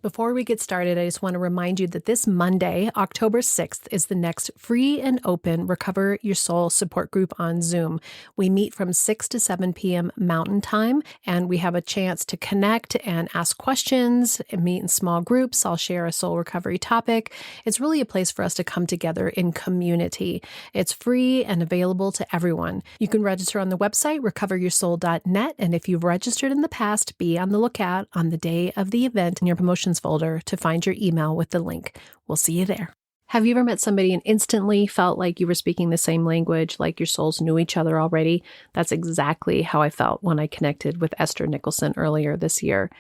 Before we get started, I just want to remind you that this Monday, October 6th, is the next free and open Recover Your Soul support group on Zoom. We meet from 6 to 7 p.m. Mountain Time, and we have a chance to connect and ask questions and meet in small groups. I'll share a soul recovery topic. It's really a place for us to come together in community. It's free and available to everyone. You can register on the website, recoveryoursoul.net, and if you've registered in the past, be on the lookout on the day of the event in your promotions folder to find your email with the link. We'll see you there. Have you ever met somebody and instantly felt like you were speaking the same language, like your souls knew each other already? That's exactly how I felt when I connected with Ester Nicholson earlier this year.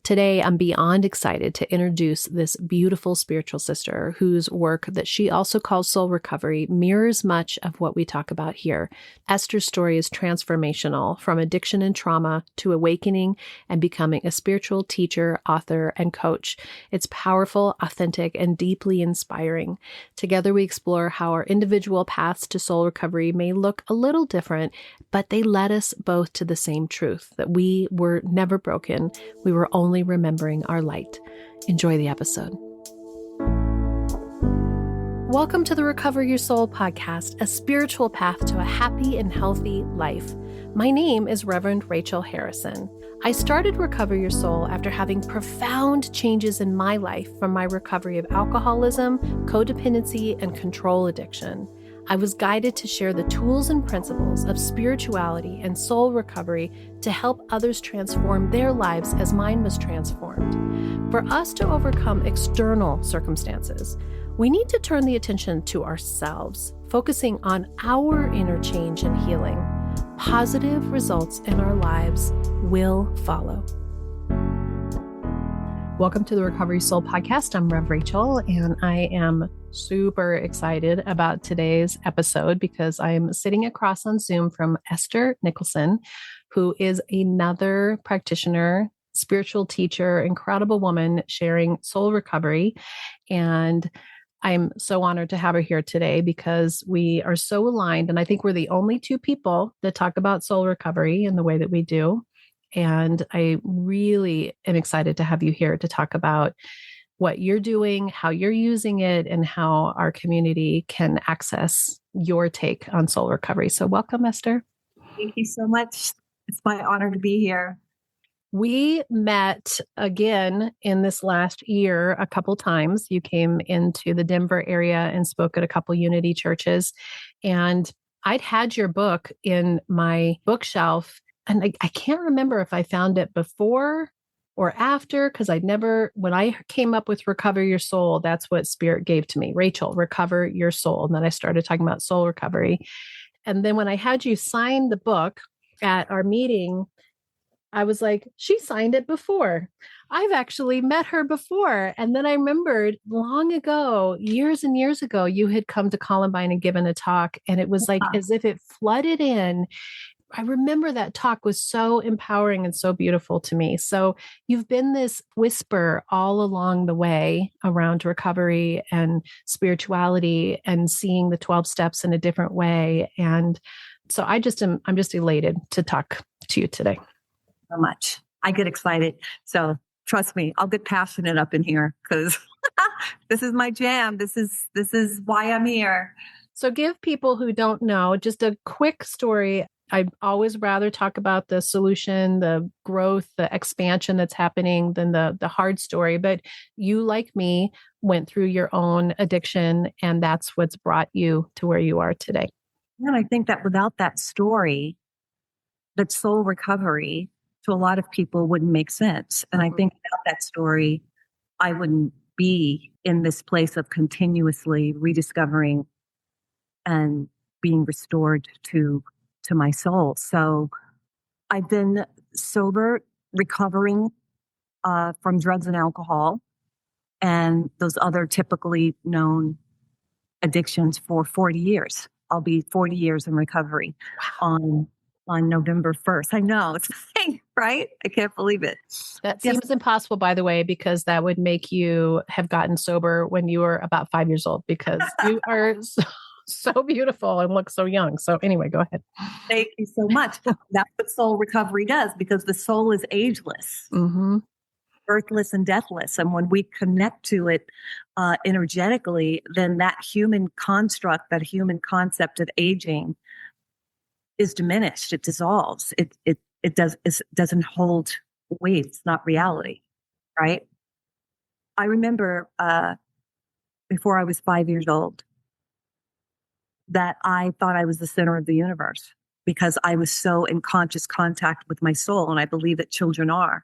Today, I'm beyond excited to introduce this beautiful spiritual sister whose work that she also calls soul recovery mirrors much of what we talk about here. Esther's story is transformational, from addiction and trauma to awakening and becoming a spiritual teacher, author, and coach. It's powerful, authentic, and deeply inspiring. Together, we explore how our individual paths to soul recovery may look a little different, but they led us both to the same truth, that we were never broken. We were only remembering our light. Enjoy the episode. Welcome to the Recover Your Soul podcast, a spiritual path to a happy and healthy life. My name is Reverend Rachel Harrison. I started Recover Your Soul after having profound changes in my life from my recovery of alcoholism, codependency, and control addiction. I was guided to share the tools and principles of spirituality and soul recovery to help others transform their lives as mine was transformed. For us to overcome external circumstances, we need to turn the attention to ourselves, focusing on our inner change and healing. Positive results in our lives will follow. Welcome to the Recovery Soul podcast. I'm Rev Rachel, and I am super excited about today's episode because I'm sitting across on Zoom from Ester Nicholson, who is another practitioner, spiritual teacher, incredible woman sharing soul recovery. And I'm so honored to have her here today because we are so aligned. And I think we're the only two people that talk about soul recovery in the way that we do. And I really am excited to have you here to talk about what you're doing, how you're using it, and how our community can access your take on soul recovery. So welcome, Esther. Thank you so much. It's my honor to be here. We met again in this last year a couple times. You came into the Denver area and spoke at a couple Unity churches. And I'd had your book in my bookshelf. And I can't remember if I found it before or after, because when I came up with Recover Your Soul, that's what Spirit gave to me. Rachel, recover your soul. And then I started talking about soul recovery. And then when I had you sign the book at our meeting, I was like, she signed it before. I've actually met her before. And then I remembered long ago, years and years ago, you had come to Columbine and given a talk. And it was like as if it flooded in. I remember that talk was so empowering and so beautiful to me. So you've been this whisper all along the way around recovery and spirituality and seeing the 12 steps in a different way. And so I'm just elated to talk to you today. So much. I get excited. So trust me, I'll get passionate up in here because this is my jam. This is why I'm here. So give people who don't know just a quick story. I'd always rather talk about the solution, the growth, the expansion that's happening than the hard story. But you, like me, went through your own addiction, and that's what's brought you to where you are today. And I think that without that story, that soul recovery to a lot of people wouldn't make sense. And I think without that story, I wouldn't be in this place of continuously rediscovering and being restored to my soul. So I've been sober, recovering from drugs and alcohol and those other typically known addictions for 40 years. I'll be 40 years in recovery on November 1st. I know, it's right? I can't believe it. That seems impossible, by the way, because that would make you have gotten sober when you were about 5 years old, because you are so beautiful and look so young. So anyway, go ahead. Thank you so much. That's what soul recovery does, because the soul is ageless. Mm-hmm. birthless and deathless. And when we connect to it energetically, then that human construct, that human concept of aging is diminished. It dissolves. It doesn't hold weight. It's not reality, right? I remember before I was 5 years old that I thought I was the center of the universe because I was so in conscious contact with my soul. And I believe that children are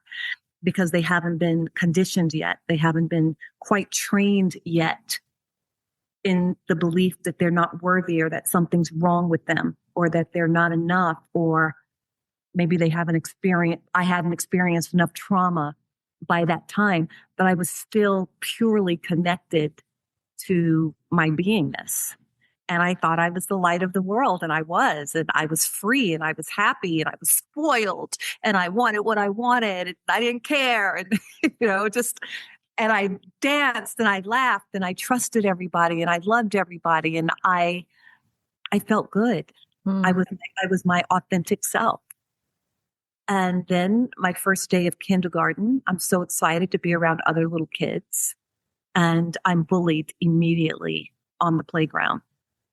because they haven't been conditioned yet. They haven't been quite trained yet in the belief that they're not worthy or that something's wrong with them or that they're not enough, or maybe they haven't experienced, I hadn't experienced enough trauma by that time, but I was still purely connected to my beingness. And I thought I was the light of the world, and I was free, and I was happy, and I was spoiled, and I wanted what I wanted, and I didn't care. And, and I danced and I laughed and I trusted everybody and I loved everybody. And I felt good. I was my authentic self. And then my first day of kindergarten, I'm so excited to be around other little kids. And I'm bullied immediately on the playground,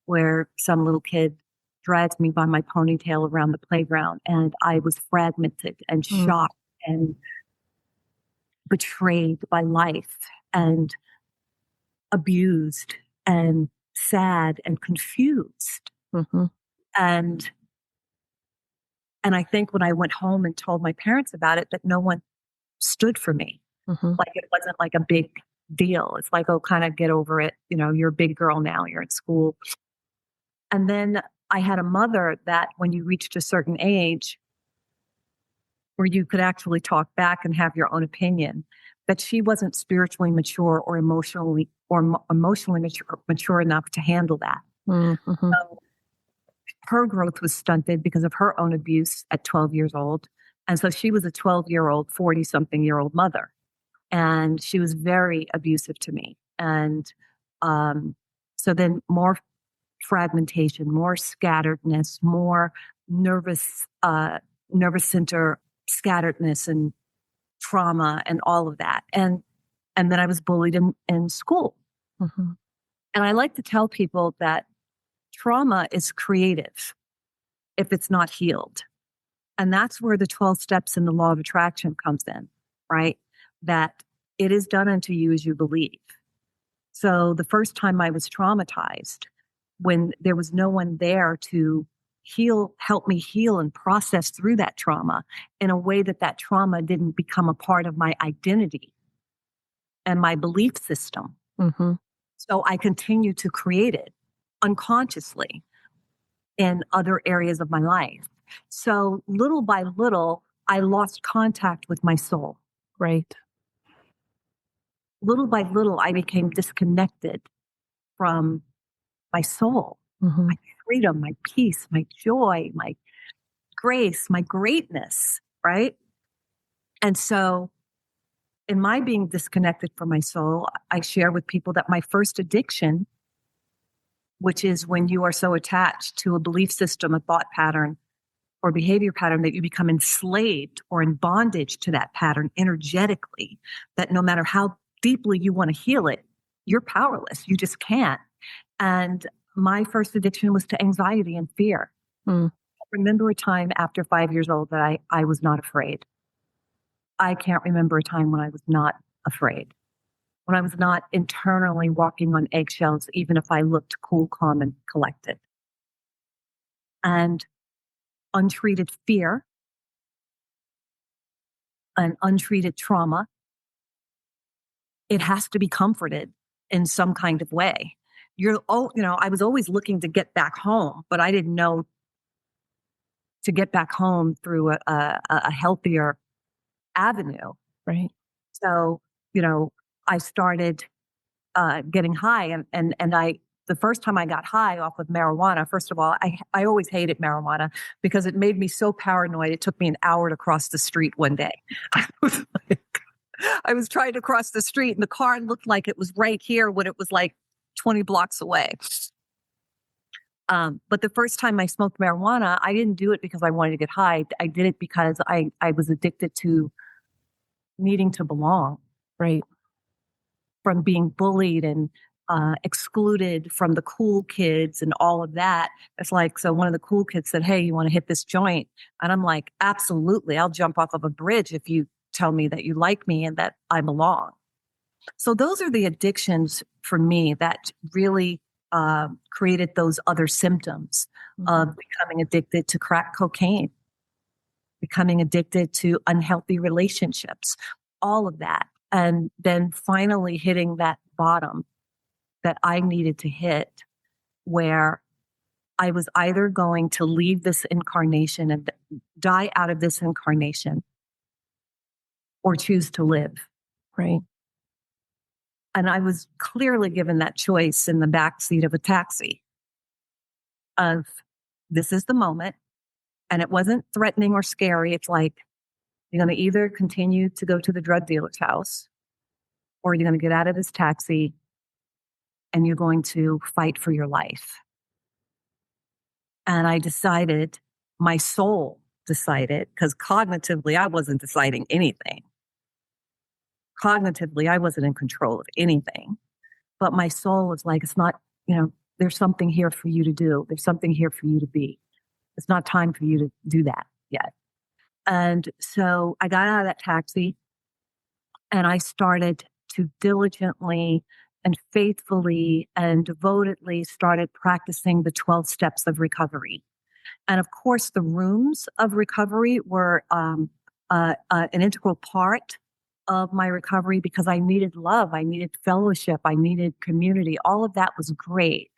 where some little kid dragged me by my ponytail around the playground. And I was fragmented and shocked and betrayed by life and abused and sad and confused. And I think when I went home and told my parents about it, that no one stood for me. Like it wasn't like a big deal. It's like, oh, kind of get over it. You're a big girl now, you're in school. And then I had a mother that when you reached a certain age where you could actually talk back and have your own opinion, but she wasn't spiritually mature or emotionally mature enough to handle that. So her growth was stunted because of her own abuse at 12 years old. And so she was a 12-year-old, 40-something-year-old mother. And she was very abusive to me. And so then more fragmentation, more scatteredness, more nervous center scatteredness and trauma and all of that. And then I was bullied in school. And I like to tell people that trauma is creative if it's not healed. And that's where the 12 steps in the law of attraction comes in, right? That it is done unto you as you believe. So the first time I was traumatized, when there was no one there to help me heal and process through that trauma in a way that trauma didn't become a part of my identity and my belief system. So I continued to create it unconsciously in other areas of my life. So little by little, I lost contact with my soul. Right. Little by little, I became disconnected from my soul, my freedom, my peace, my joy, my grace, my greatness, right? And so in my being disconnected from my soul, I share with people that my first addiction, which is when you are so attached to a belief system, a thought pattern, or behavior pattern that you become enslaved or in bondage to that pattern energetically, that no matter how deeply you want to heal it, you're powerless. You just can't. And my first addiction was to anxiety and fear. I remember a time after 5 years old that I was not afraid. I can't remember a time when I was not afraid, when I was not internally walking on eggshells, even if I looked cool, calm, and collected. And untreated fear and untreated trauma, it has to be comforted in some kind of way. I was always looking to get back home, but I didn't know to get back home through a healthier avenue. Right. So, I started getting high, and the first time I got high off of marijuana, first of all, I always hated marijuana because it made me so paranoid. It took me an hour to cross the street one day. I was trying to cross the street and the car looked like it was right here when it was like 20 blocks away. But the first time I smoked marijuana, I didn't do it because I wanted to get high. I did it because I was addicted to needing to belong, Right. from being bullied and excluded from the cool kids and all of that. It's like, so one of the cool kids said, "Hey, you want to hit this joint?" And I'm like, "Absolutely. I'll jump off of a bridge if you tell me that you like me and that I belong." So those are the addictions for me that really created those other symptoms of becoming addicted to crack cocaine, becoming addicted to unhealthy relationships, all of that. And then finally hitting that bottom that I needed to hit, where I was either going to leave this incarnation and die out of this incarnation or choose to live. Right. And I was clearly given that choice in the back seat of a taxi of, this is the moment. And it wasn't threatening or scary. It's like, you're going to either continue to go to the drug dealer's house, or you're going to get out of this taxi and you're going to fight for your life. And I decided, my soul decided, because cognitively, I wasn't deciding anything. Cognitively, I wasn't in control of anything. But my soul was like, it's not, there's something here for you to do. There's something here for you to be. It's not time for you to do that yet. And so I got out of that taxi and I started to diligently and faithfully and devotedly started practicing the 12 steps of recovery. And of course, the rooms of recovery were an integral part of my recovery, because I needed love, I needed fellowship, I needed community. All of that was great.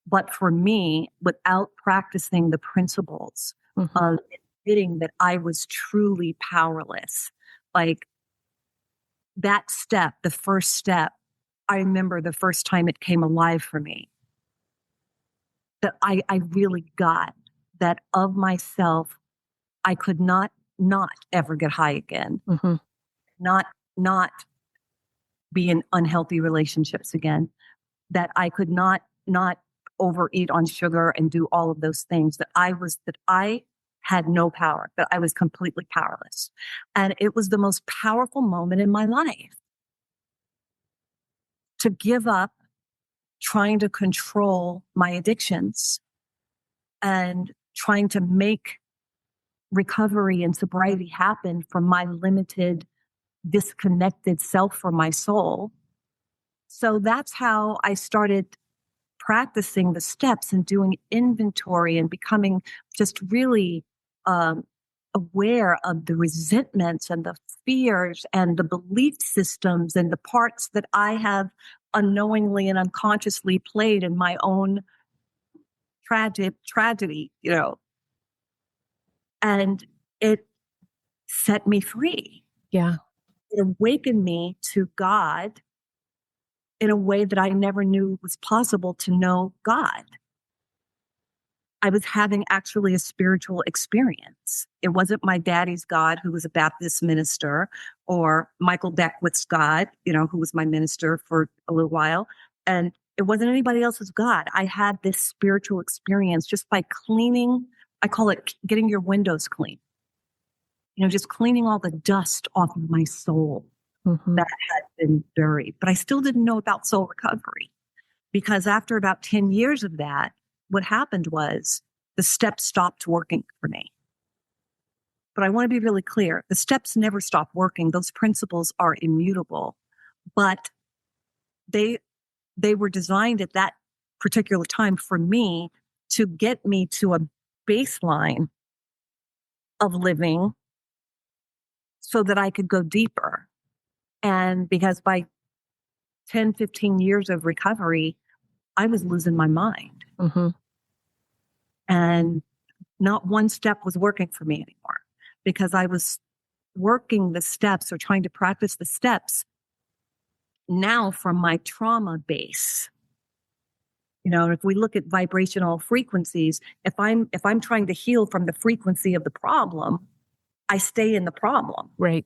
But for me, without practicing the principles of admitting that I was truly powerless, like that step, the first step, I remember the first time it came alive for me, that I really got that of myself, I could not ever get high again, not be in unhealthy relationships again, that I could not overeat on sugar and do all of those things, that I had no power, that I was completely powerless. And it was the most powerful moment in my life to give up trying to control my addictions and trying to make recovery and sobriety happen from my limited, disconnected self from my soul. So that's how I started practicing the steps and doing inventory and becoming just really aware of the resentments and the fears and the belief systems and the parts that I have unknowingly and unconsciously played in my own tragedy, and it set me free. Yeah. It awakened me to God in a way that I never knew was possible to know God. I was having actually a spiritual experience. It wasn't my daddy's God, who was a Baptist minister, or Michael Beckwith's God, who was my minister for a little while. And it wasn't anybody else's God. I had this spiritual experience just by cleaning. I call it getting your windows clean. Just cleaning all the dust off of my soul that had been buried. But I still didn't know about soul recovery, because after about 10 years of that, what happened was the steps stopped working for me. But I want to be really clear. The steps never stop working. Those principles are immutable, but they were designed at that particular time for me to get me to a baseline of living so that I could go deeper. And because by 10, 15 years of recovery, I was losing my mind. And not one step was working for me anymore, because I was working the steps or trying to practice the steps now from my trauma base. If we look at vibrational frequencies, if I'm trying to heal from the frequency of the problem, I stay in the problem. Right.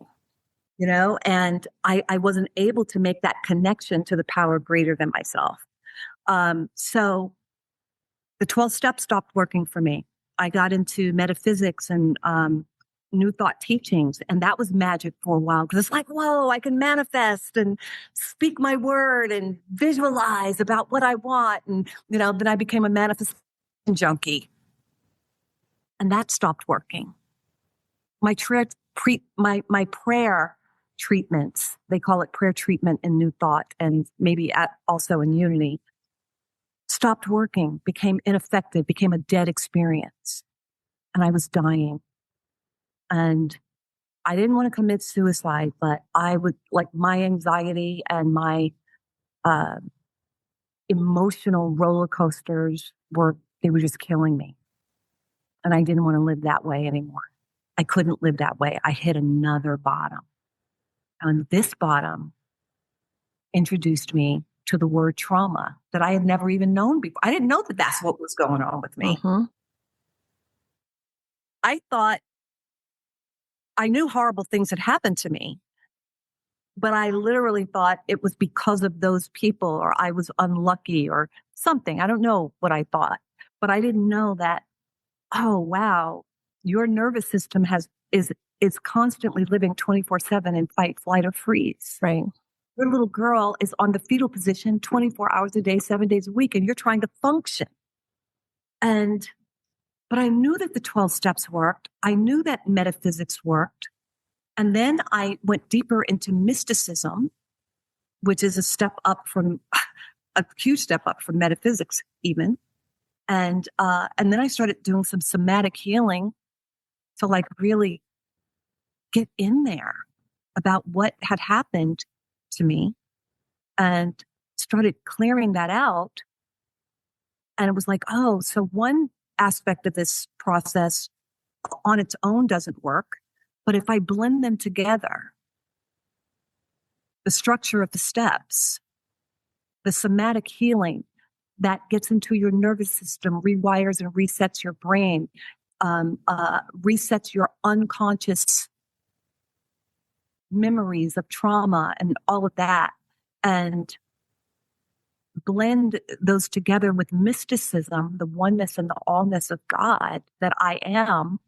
And I wasn't able to make that connection to the power greater than myself. So the 12 steps stopped working for me. I got into metaphysics and New Thought teachings. And that was magic for a while because it's like, whoa, I can manifest and speak my word and visualize about what I want. And, then I became a manifestation junkie. And that stopped working. My prayer treatments, they call it prayer treatment in New Thought and maybe also in Unity, stopped working, became ineffective, became a dead experience. And I was dying. And I didn't want to commit suicide, but I would, like, my anxiety and my uh, emotional roller coasters they were just killing me. And I didn't want to live that way anymore. I couldn't live that way. I hit another bottom. And this bottom introduced me to the word trauma that I had never even known before. I didn't know that that's what was going on with me. I thought I knew horrible things had happened to me, but I literally thought it was because of those people or I was unlucky or something. I don't know what I thought, but I didn't know that, oh, wow, your nervous system is constantly living 24/7 in fight, flight, or freeze. Right. Your little girl is on the fetal position 24 hours a day, 7 days a week, and you're trying to function. But I knew that the 12 steps worked. I knew that metaphysics worked. And then I went deeper into mysticism, which is a huge step up from metaphysics even. And then I started doing some somatic healing to, like, really get in there about what had happened to me and started clearing that out. And it was like, oh, so one aspect of this process on its own doesn't work. But if I blend them together, the structure of the steps, the somatic healing that gets into your nervous system, rewires and resets your brain, resets your unconscious memories of trauma and all of that, and blend those together with mysticism, the oneness and the allness of God that I am,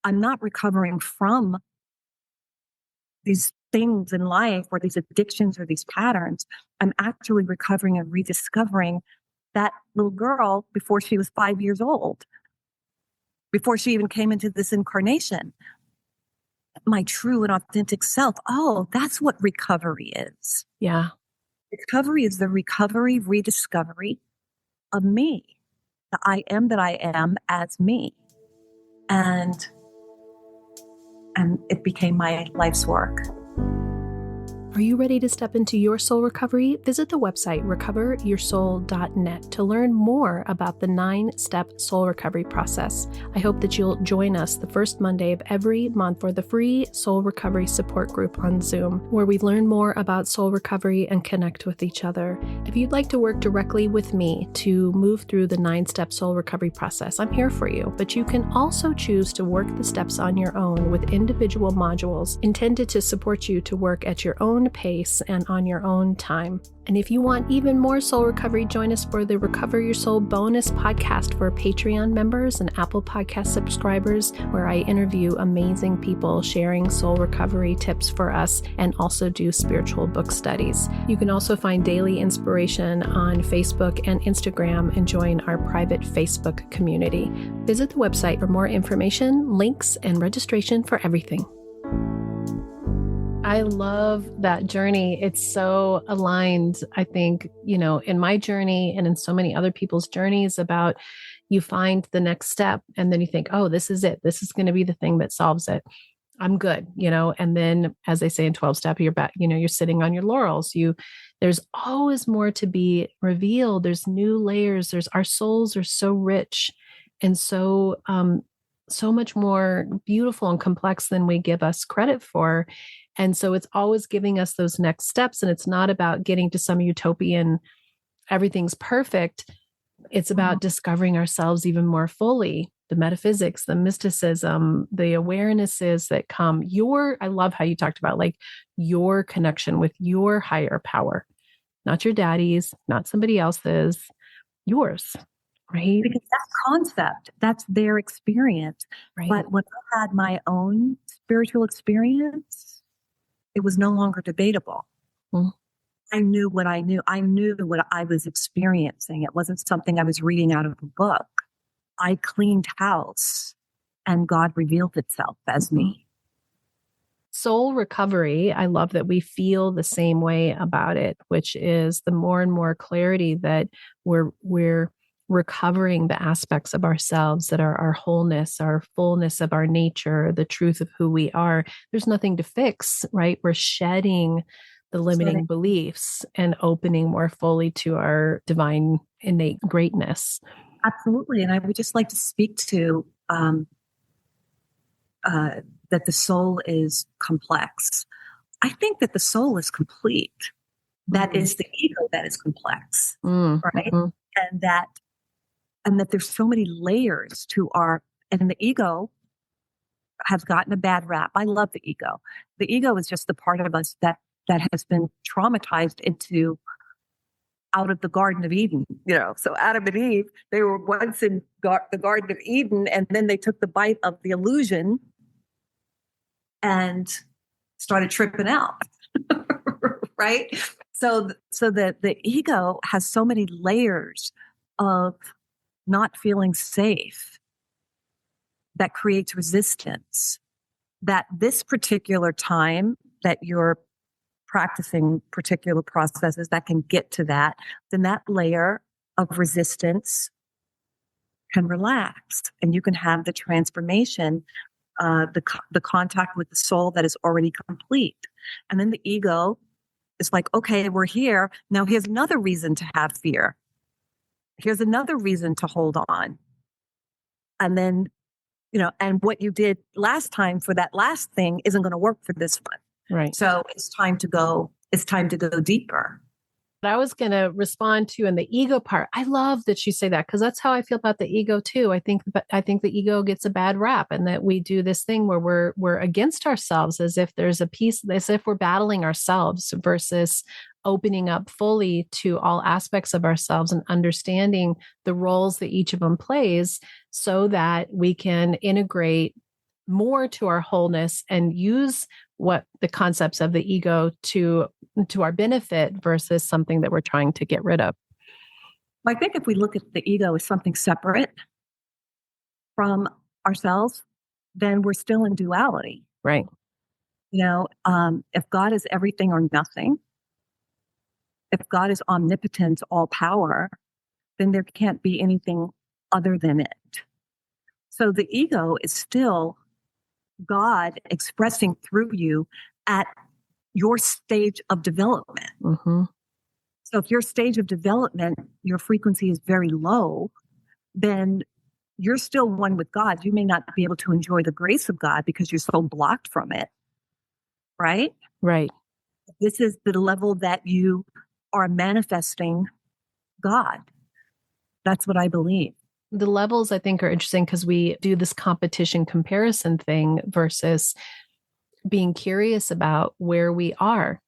I'm not recovering from these things in life or these addictions or these patterns. I'm actually recovering and rediscovering that little girl before she was 5 years old, before she even came into this incarnation. My true and authentic self. Oh, that's what recovery is. Yeah. Recovery is the rediscovery of me, the I am that I am as me. And it became my life's work. Are you ready to step into your soul recovery? Visit the website recoveryoursoul.net to learn more about the 9-step soul recovery process. I hope that you'll join us the first Monday of every month for the free soul recovery support group on Zoom, where we learn more about soul recovery and connect with each other. If you'd like to work directly with me to move through the 9-step soul recovery process, I'm here for you, but you can also choose to work the steps on your own with individual modules intended to support you to work at your own pace and on your own time. And if you want even more soul recovery, join us for the Recover Your Soul bonus podcast for Patreon members and Apple Podcast subscribers, where I interview amazing people sharing soul recovery tips for us and also do spiritual book studies. You can also find daily inspiration on Facebook and Instagram and join our private Facebook community. Visit the website for more information, links, and registration for everything. I love that journey. It's so aligned, I think, in my journey and in so many other people's journeys about you find the next step and then you think, oh, this is it. This is going to be the thing that solves it. I'm good, and then as they say in 12 step, you're back, you're sitting on your laurels. There's always more to be revealed. There's new layers. Our souls are so rich and so much more beautiful and complex than we give us credit for. And so it's always giving us those next steps. And it's not about getting to some utopian, everything's perfect. It's about discovering ourselves even more fully, the metaphysics, the mysticism, the awarenesses that come. I love how you talked about like your connection with your higher power, not your daddy's, not somebody else's, yours. Right. because that concept, that's their experience. Right. But when I had my own spiritual experience, it was no longer debatable. Mm. I knew what I knew. I knew what I was experiencing. It wasn't something I was reading out of a book. I cleaned house and God revealed itself as Mhm. me. Soul recovery, I love that we feel the same way about it, which is the more and more clarity that we're recovering the aspects of ourselves that are our wholeness, our fullness of our nature, the truth of who we are. There's nothing to fix, right? We're shedding the So limiting beliefs and opening more fully to our divine innate greatness. absolutely. And I would just like to speak to that the soul is complex. I think that the soul is complete. That Mm. is the ego that is complex, Mm. right? Mhm. And that there's so many layers to our, and the ego has gotten a bad rap. I love the ego. The ego is just the part of us that has been traumatized into out of the Garden of Eden. So Adam and Eve, they were once in the Garden of Eden, and then they took the bite of the illusion and started tripping out. Right? So the ego has so many layers of not feeling safe that creates resistance. That this particular time that you're practicing particular processes that can get to that, then that layer of resistance can relax and you can have the transformation, the contact with the soul that is already complete. And then the ego is like, okay, we're here. Now here's another reason to have fear. Here's another reason to hold on. And then, and what you did last time for that last thing isn't going to work for this one. Right. So it's time to go deeper. I was going to respond to in the ego part. I love that you say that because that's how I feel about the ego too. I think the ego gets a bad rap, and that we do this thing where we're against ourselves, as if there's a piece, as if we're battling ourselves versus opening up fully to all aspects of ourselves and understanding the roles that each of them plays, so that we can integrate more to our wholeness and use what the concepts of the ego to our benefit versus something that we're trying to get rid of. I think if we look at the ego as something separate from ourselves, then we're still in duality. Right. If God is everything or nothing, if God is omnipotent, all power, then there can't be anything other than it. So the ego is still God expressing through you at your stage of development. Mm-hmm. So if your stage of development, your frequency is very low, then you're still one with God. You may not be able to enjoy the grace of God because you're so blocked from it, right? Right. This is the level that you are manifesting God. That's what I believe. The levels I think are interesting because we do this competition comparison thing versus being curious about where we are.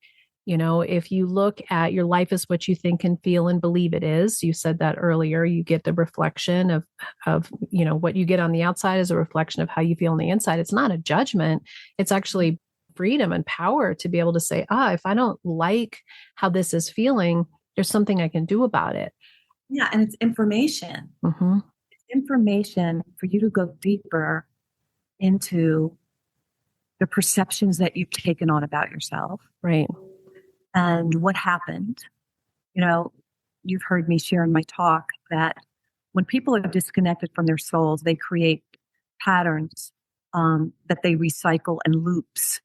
If you look at your life is what you think and feel and believe it is, you said that earlier, you get the reflection of what you get on the outside is a reflection of how you feel on the inside. It's not a judgment. It's actually freedom and power to be able to say, if I don't like how this is feeling, there's something I can do about it. Yeah, and it's information. Mm-hmm. It's information for you to go deeper into the perceptions that you've taken on about yourself Right. and what happened. You know, you've heard me share in my talk that when people are disconnected from their souls, they create patterns that they recycle and loops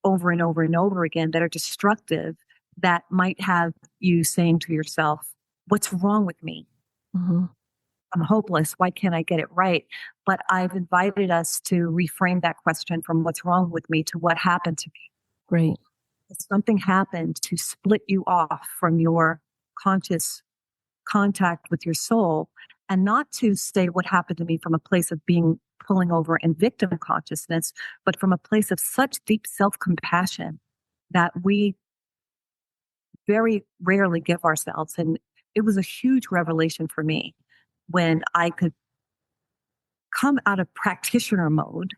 over and over and over again that are destructive, that might have you saying to yourself, what's wrong with me? Mm-hmm. I'm hopeless. Why can't I get it right? But I've invited us to reframe that question from what's wrong with me to what happened to me. Right. Something happened to split you off from your conscious contact with your soul, and not to say what happened to me from a place of being pulling over in victim consciousness, but from a place of such deep self-compassion that we very rarely give ourselves. And it was a huge revelation for me when I could come out of practitioner mode.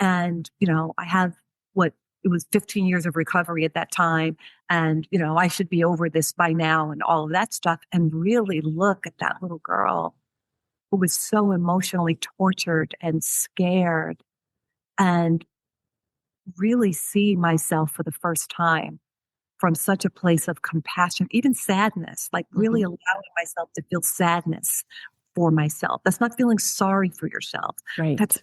And, I have what it was 15 years of recovery at that time. And, I should be over this by now and all of that stuff. And really look at that little girl who was so emotionally tortured and scared, and really see myself for the first time from such a place of compassion, even sadness, like really Mhm. allowing myself to feel sadness for myself. That's not feeling sorry for yourself. That's Right.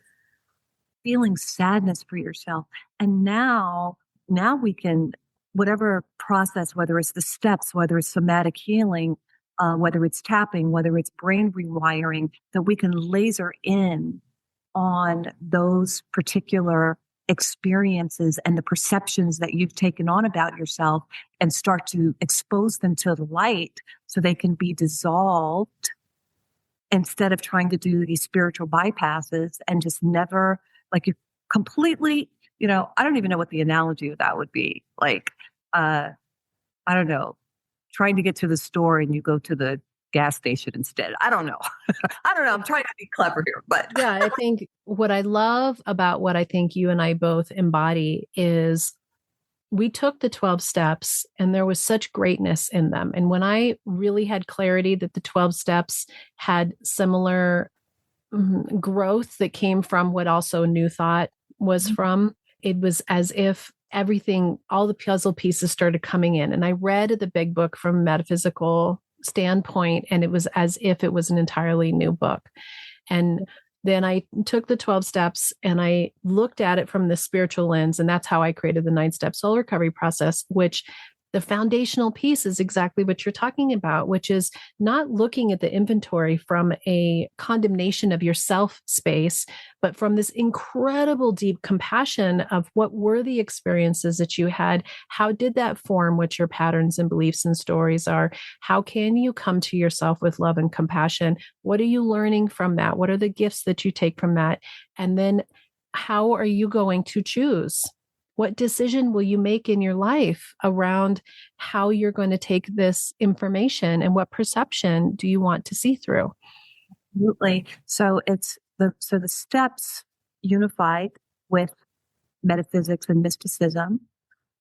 feeling sadness for yourself. And now we can, whatever process, whether it's the steps, whether it's somatic healing, whether it's tapping, whether it's brain rewiring, that we can laser in on those particular experiences and the perceptions that you've taken on about yourself, and start to expose them to the light so they can be dissolved, instead of trying to do these spiritual bypasses and just never, like, you completely, I don't even know what the analogy of that would be. Like, I don't know, trying to get to the store and you go to the gas station instead. I don't know. I don't know. I'm trying to be clever here, but Yeah, I think what I love about what I think you and I both embody is we took the 12 steps and there was such greatness in them. And when I really had clarity that the 12 steps had similar growth that came from what also New Thought was from, it was as if everything, all the puzzle pieces started coming in. And I read the big book from a metaphysical standpoint, and it was as if it was an entirely new book. And then I took the 12 steps and I looked at it from the spiritual lens. And that's how I created the 9-step soul recovery process, which the foundational piece is exactly what you're talking about, which is not looking at the inventory from a condemnation of your self space, but from this incredible deep compassion of what were the experiences that you had? How did that form what your patterns and beliefs and stories are? How can you come to yourself with love and compassion? What are you learning from that? What are the gifts that you take from that? And then how are you going to choose? What decision will you make in your life around how you're going to take this information, and what perception do you want to see through? absolutely. So the steps unified with metaphysics and mysticism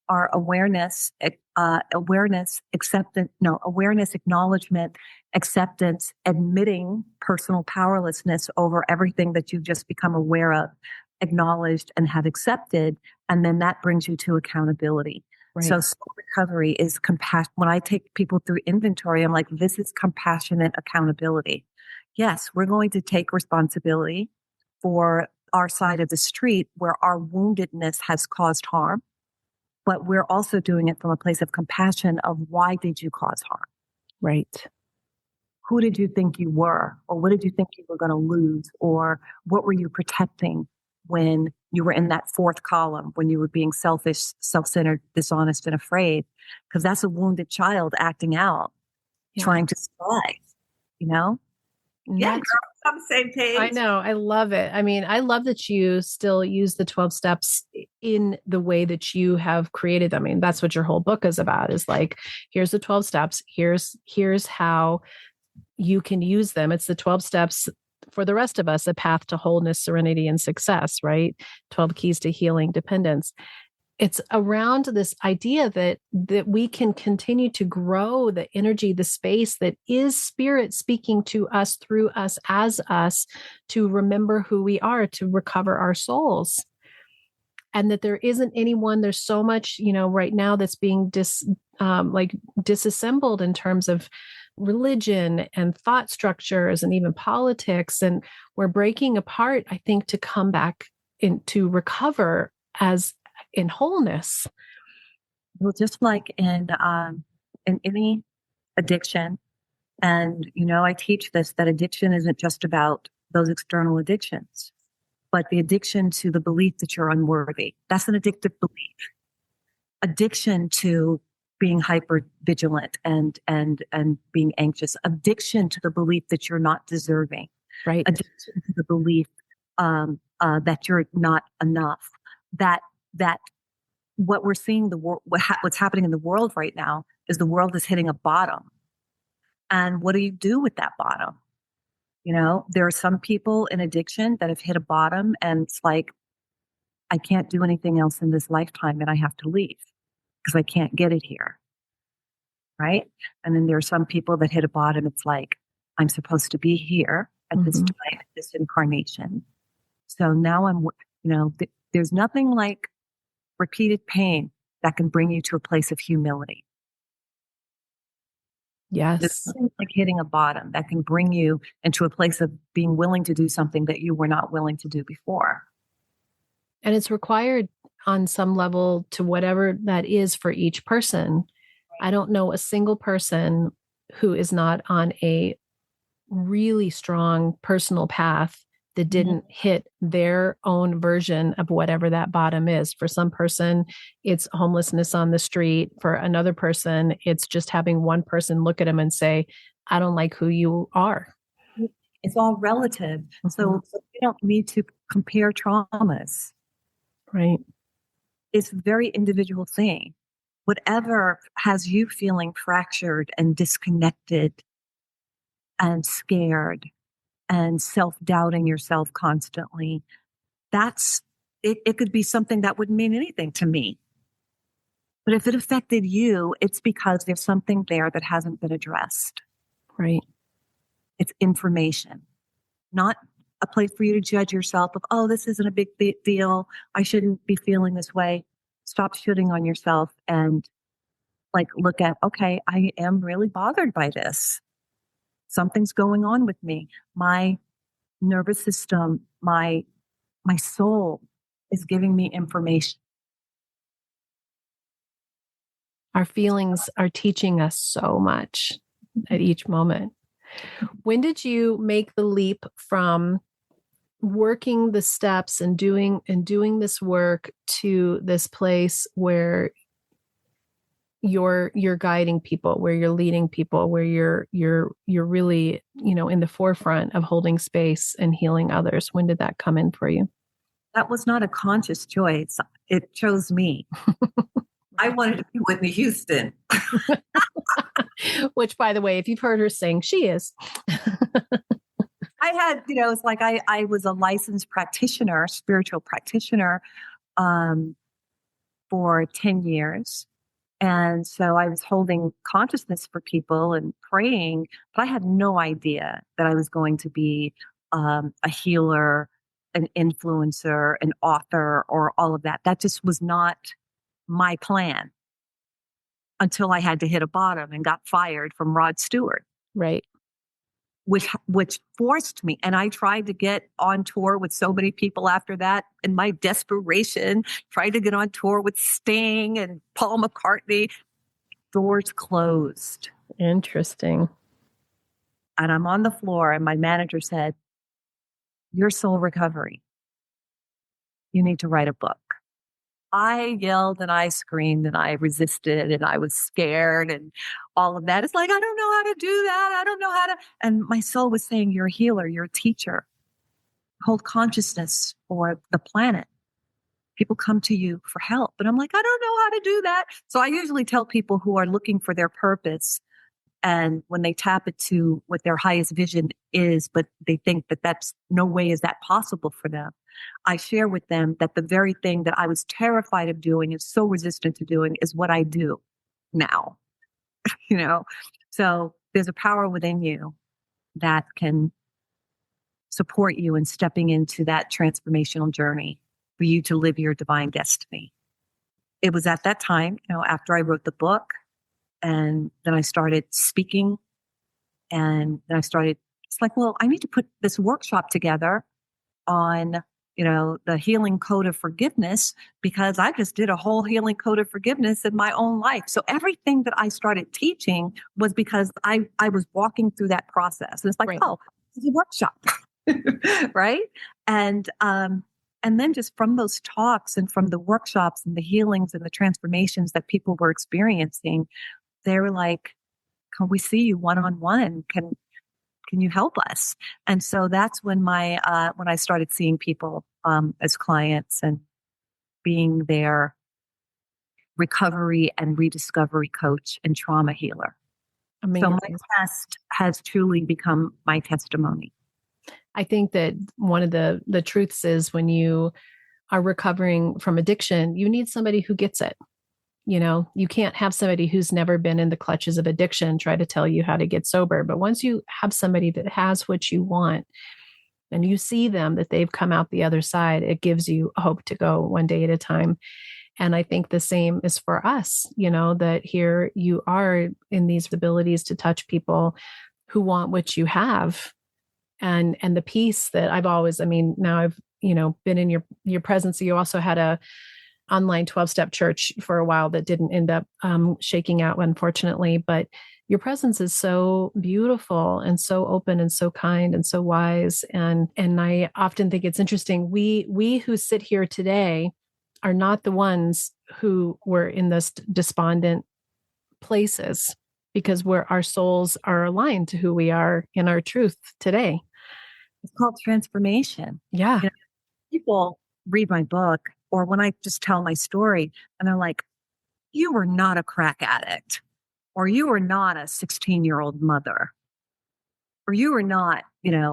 are awareness, acknowledgement, acceptance, admitting personal powerlessness over everything that you've just become aware of, acknowledged, and have accepted. And then that brings you to accountability. Right. So soul recovery is compassion. When I take people through inventory, I'm like, this is compassionate accountability. Yes, we're going to take responsibility for our side of the street where our woundedness has caused harm, but we're also doing it from a place of compassion of, why did you cause harm? Right. Who did you think you were? Or what did you think you were going to lose? Or what were you protecting when you were in that fourth column, when you were being selfish, self-centered, dishonest, and afraid? Because that's a wounded child acting out, Yeah. trying to survive, you know? And Yeah, that's, girl, we're on the same I page. know. I love it. I mean, I love that you still use the 12 steps in the way that you have created them. I mean, that's what your whole book is about, is like, here's the 12 steps. Here's how you can use them. It's the 12 steps for the rest of us, a path to wholeness, serenity, and success, right? 12 keys to healing dependence. It's around this idea that we can continue to grow the energy, the space that is spirit speaking to us, through us, as us, to remember who we are, to recover our souls. And that there isn't anyone, there's so much, right now that's being disassembled in terms of religion and thought structures and even politics. And we're breaking apart, I think, to come back to recover as in wholeness. Well, just like in any addiction, and I teach this, that addiction isn't just about those external addictions, but the addiction to the belief that you're unworthy. That's an addictive belief. Addiction to being hyper vigilant and being anxious. Addiction to the belief that you're not deserving. Right. Addiction to the belief that you're not enough. That what we're seeing, what's happening in the world right now is the world is hitting a bottom. And what do you do with that bottom? There are some people in addiction that have hit a bottom and it's like, I can't do anything else in this lifetime and I have to leave because I can't get it here. Right. And then there are some people that hit a bottom. It's like, I'm supposed to be here at this time, at this incarnation. So now there's nothing like repeated pain that can bring you to a place of humility. Yes. There's nothing like hitting a bottom that can bring you into a place of being willing to do something that you were not willing to do before. And it's required on some level to whatever that is for each person. I don't know a single person who is not on a really strong personal path that didn't hit their own version of whatever that bottom is. For some person, it's homelessness on the street. For another person, it's just having one person look at them and say, I don't like who you are. It's all relative. So you don't need to compare traumas. Right. It's a very individual thing. Whatever has you feeling fractured and disconnected and scared and self-doubting yourself constantly, it could be something that wouldn't mean anything to me. But if it affected you, it's because there's something there that hasn't been addressed. Right. It's information, not a place for you to judge yourself of, oh, this isn't a big deal. I shouldn't be feeling this way. Stop shooting on yourself and look at, okay, I am really bothered by this. Something's going on with me. My nervous system, my soul is giving me information. Our feelings are teaching us so much at each moment. When did you make the leap from working the steps and doing this work to this place where you're guiding people, where you're leading people, where you're really, in the forefront of holding space and healing others? When did that come in for you? That was not a conscious choice. It chose me. I wanted to be Whitney Houston. Which, by the way, if you've heard her sing, she is. I had, it's like I was a licensed practitioner, spiritual practitioner, for 10 years. And so I was holding consciousness for people and praying, but I had no idea that I was going to be a healer, an influencer, an author, or all of that. That just was not my plan until I had to hit a bottom and got fired from Rod Stewart. Right. Which forced me. And I tried to get on tour with so many people after that. In my desperation, tried to get on tour with Sting and Paul McCartney. Doors closed. Interesting. And I'm on the floor and my manager said, "Your soul recovery. You need to write a book." I yelled and I screamed and I resisted and I was scared and all of that. It's like, I don't know how to do that. I don't know how to. And my soul was saying, you're a healer. You're a teacher. Hold consciousness for the planet. People come to you for help. And I'm like, I don't know how to do that. So I usually tell people who are looking for their purpose, and when they tap into what their highest vision is, but they think that that's no way is that possible for them, I share with them that the very thing that I was terrified of doing and so resistant to doing is what I do now. So there's a power within you that can support you in stepping into that transformational journey for you to live your divine destiny. It was at that time, after I wrote the book, and then I started speaking, and then it's like, well, I need to put this workshop together on, the healing code of forgiveness, because I just did a whole healing code of forgiveness in my own life. So everything that I started teaching was because I was walking through that process. And it's like, right. Oh, it's a workshop. Right. And then just from those talks and from the workshops and the healings and the transformations that people were experiencing, they were like, can we see you one-on-one? Can you help us? And so that's when when I started seeing people as clients and being their recovery and rediscovery coach and trauma healer. Amazing. So my test has truly become my testimony. I think that one of the truths is when you are recovering from addiction, you need somebody who gets it. You can't have somebody who's never been in the clutches of addiction try to tell you how to get sober. But once you have somebody that has what you want and you see them that they've come out the other side, it gives you hope to go one day at a time. And I think the same is for us, that here you are in these abilities to touch people who want what you have. And the peace that now I've, been in your presence. You also had a online 12-step church for a while that didn't end up shaking out, unfortunately. But your presence is so beautiful and so open and so kind and so wise. And I often think it's interesting. We who sit here today are not the ones who were in this despondent places, because our souls are aligned to who we are in our truth today. It's called transformation. Yeah. People read my book, or when I just tell my story, and they're like, you were not a crack addict, or you were not a 16-year-old mother, or you were not,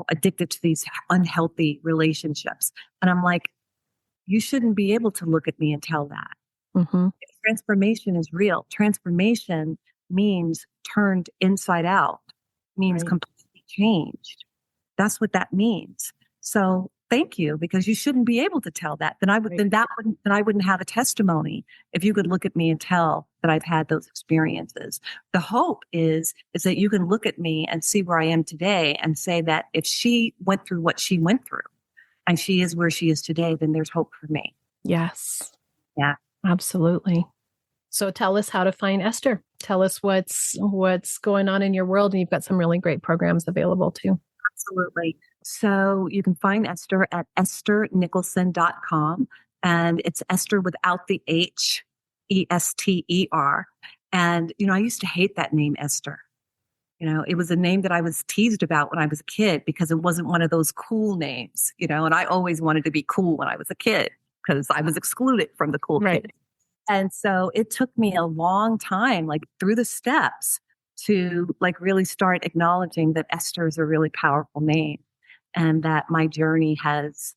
addicted to these unhealthy relationships. And I'm like, you shouldn't be able to look at me and tell that. Mm-hmm. Transformation is real. Transformation means turned inside out, means Right. completely changed. That's what that means. So thank you, because you shouldn't be able to tell that. Then I wouldn't have a testimony if you could look at me and tell that I've had those experiences. The hope is that you can look at me and see where I am today and say that if she went through what she went through and she is where she is today, then there's hope for me. Yes. Yeah. Absolutely. So tell us how to find Esther. Tell us what's going on in your world. And you've got some really great programs available too. Absolutely. So you can find Esther at esternicholson.com. And it's Esther without the H, Ester. And, I used to hate that name, Esther. It was a name that I was teased about when I was a kid because it wasn't one of those cool names, and I always wanted to be cool when I was a kid because I was excluded from the cool Right. kids. And so it took me a long time, like through the steps, to like really start acknowledging that Esther is a really powerful name and that my journey has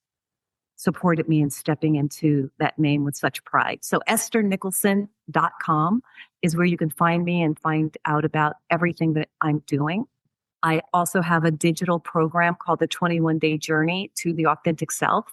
supported me in stepping into that name with such pride. So esternicholson.com is where you can find me and find out about everything that I'm doing. I also have a digital program called the 21-Day Journey to the Authentic Self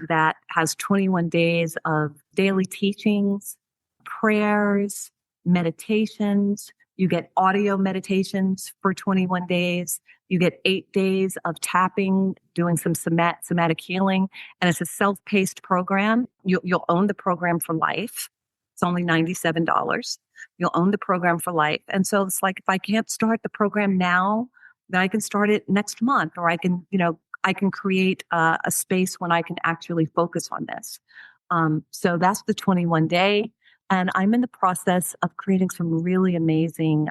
that has 21 days of daily teachings, prayers, meditations. You get audio meditations for 21 days. You get 8 days of tapping, doing some somatic healing. And it's a self-paced program. You'll own the program for life. It's only $97. You'll own the program for life. And so it's like, if I can't start the program now, then I can start it next month, or I can create a space when I can actually focus on this. So that's the 21 day. And I'm in the process of creating some really amazing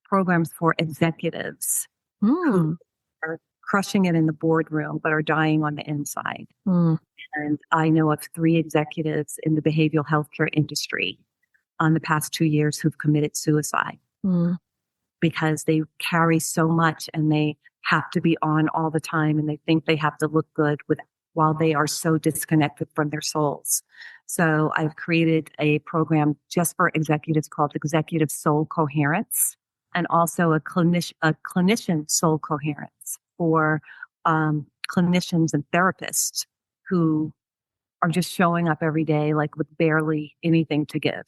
programs for executives who are crushing it in the boardroom, but are dying on the inside. And I know of 3 executives in the behavioral healthcare industry on the past 2 years who've committed suicide because they carry so much and they have to be on all the time, and they think they have to look good while they are so disconnected from their souls. So I've created a program just for executives called Executive Soul Coherence, and also a clinician soul coherence for clinicians and therapists who are just showing up every day like with barely anything to give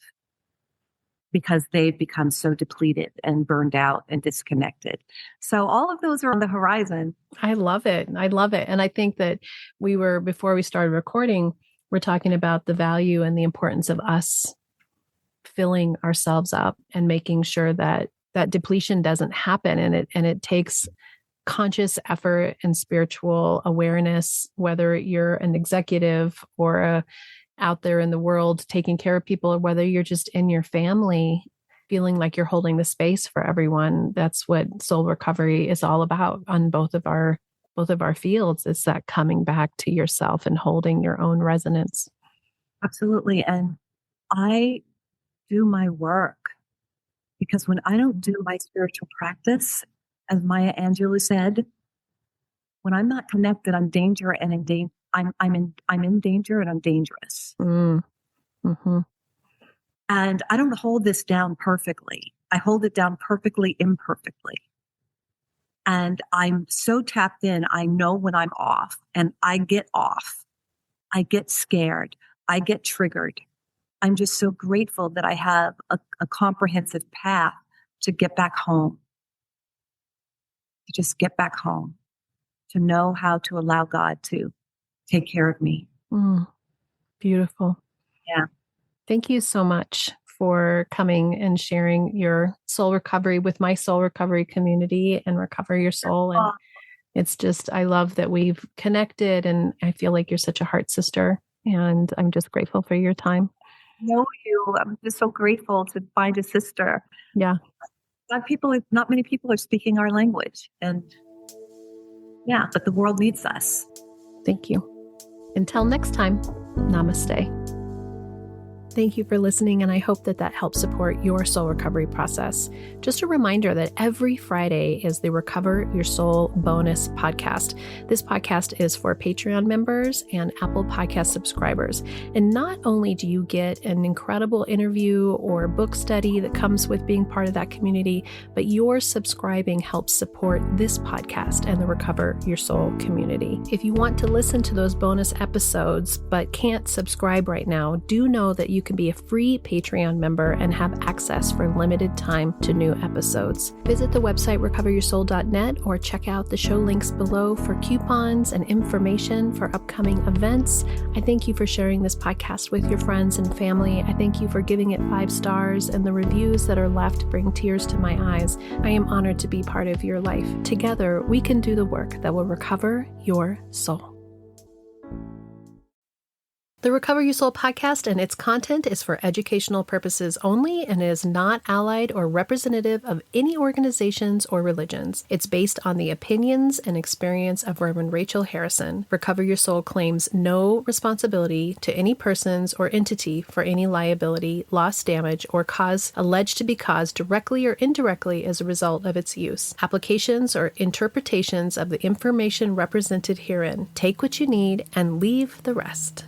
because they've become so depleted and burned out and disconnected. So all of those are on the horizon. I love it. I love it. And I think that before we started recording, we're talking about the value and the importance of us filling ourselves up and making sure that that depletion doesn't happen. And it takes conscious effort and spiritual awareness, whether you're an executive or out there in the world taking care of people, or whether you're just in your family feeling like you're holding the space for everyone. That's what soul recovery is all about on both of our fields. It's that coming back to yourself and holding your own resonance. Absolutely. And I do my work because when I don't do my spiritual practice, as Maya Angelou said, When I'm not connected, I'm danger and I'm in danger and I'm dangerous. Mm-hmm. And I don't hold this down perfectly. I hold it down perfectly, imperfectly. And I'm so tapped in. I know when I'm off, and I get off. I get scared. I get triggered. I'm just so grateful that I have a comprehensive path to get back home, to just get back home, to know how to allow God to take care of me. Beautiful. Yeah. Thank you so much for coming and sharing your soul recovery with my soul recovery community and Recover Your Soul. And it's just, I love that we've connected, and I feel like you're such a heart sister, and I'm just grateful for your time. Know you. I'm just so grateful to find a sister. Yeah. Not many people are speaking our language, and yeah, but the world needs us. Thank you. Until next time, namaste. Thank you for listening, and I hope that helps support your soul recovery process. Just a reminder that every Friday is the Recover Your Soul bonus podcast. This podcast is for Patreon members and Apple Podcast subscribers. And not only do you get an incredible interview or book study that comes with being part of that community, but your subscribing helps support this podcast and the Recover Your Soul community. If you want to listen to those bonus episodes but can't subscribe right now, do know that you can be a free Patreon member and have access for limited time to new episodes. Visit the website recoveryoursoul.net or check out the show links below for coupons and information for upcoming events. I thank you for sharing this podcast with your friends and family. I thank you for giving it 5 stars, and the reviews that are left bring tears to my eyes. I am honored to be part of your life. Together, we can do the work that will recover your soul. The Recover Your Soul podcast and its content is for educational purposes only and is not allied or representative of any organizations or religions. It's based on the opinions and experience of Reverend Rachel Harrison. Recover Your Soul claims no responsibility to any persons or entity for any liability, loss, damage, or cause alleged to be caused directly or indirectly as a result of its use. Applications or interpretations of the information represented herein. Take what you need and leave the rest.